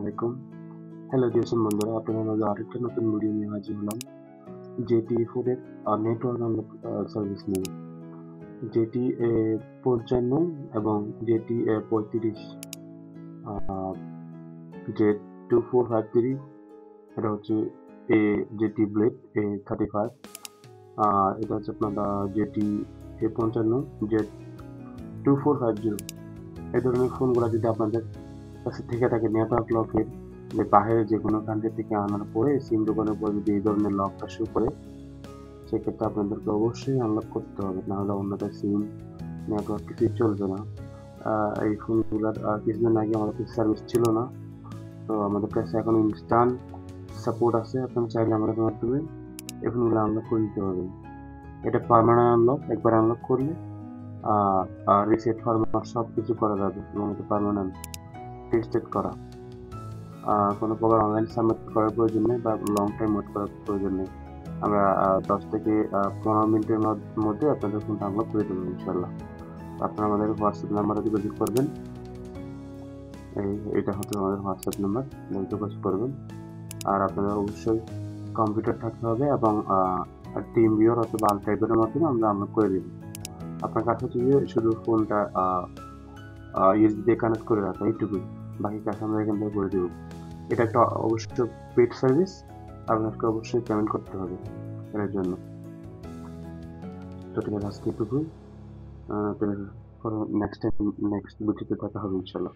আলাইকুম। Hello dear বন্ধুরা, আপনাদের মাঝে আরেকটা নতুন ভিডিও নিয়ে হাজির হলাম। JTE4 এর নেটওয়ার্ক আনলক সার্ভিস নিয়ে। JTE 55 এবং JTE 35 Z2453, এটা হচ্ছে JTE Blade A35, আর এটা হচ্ছে আপনার JTE 55 Z2450। এই ধরনের ফোনগুলো যদি আপনাদের কাছে থেকে থাকে নেটওয়ার্ক লকের, যে বাইরে যে কোনো কান্ট্রি থেকে আনার পরে সিম ঢোকানোর পরে যদি এই ধরনের লকটা শো করে, সেক্ষেত্রে আপনাদেরকে অবশ্যই আনলক করতে হবে, নাহলে অন্যটা সিম নেটওয়ার্ক কিছুই চলবে না। এই ফোনগুলোর কিছুদিন আগে আমাদের কাছে সার্ভিস ছিল না, তো আমাদের কাছে এখন ইনস্ট্যান্ট সাপোর্ট আছে। আপনারা চাইলে আমাদের মাধ্যমে এই ফোনগুলো আনলক করে নিতে পারবেন। এটা পার্মানেন্ট আনলক, একবার আনলক করলে রিসেট ফরম্যাট সব কিছু করা যাবে এবং এটা পার্মানেন্ট টেস্টেড করা। কোনো প্রকার অনলাইন সাবমিট করার প্রয়োজন নেই বা লং টাইম ওয়েট করার প্রয়োজন নেই। আমরা 10 থেকে 15 মিনিটের মধ্যে আপনাদের ফোনটা আনলক করে দেবো ইনশাল্লাহ। আপনারা আমাদের হোয়াটসঅ্যাপ নাম্বারে যোগাযোগ করবেন। এটা হচ্ছে আমাদের হোয়াটসঅ্যাপ নাম্বার, যোগাযোগ করবেন। আর আপনাদের অবশ্যই কম্পিউটার থাকতে হবে এবং টিম ভিউর অথবা আলটাইপের মাধ্যমে আমরা আনলক করে দেবো। আপনার কাছে হচ্ছে শুধু ফোনটা ইউএসবি দিয়ে কানেক্ট করে রাখা, এইটুকুই। বাকি কাজ আমরা এখান থেকে করে দেবো। এটা একটা অবশ্য পেড সার্ভিস, আপনাকে অবশ্যই পেমেন্ট করতে হবে এর জন্য। তো ঠিক আছে, আজকে এটুকুই। নেক্সট ভিডিওতে দেখা হবে ইনশাল্লাহ।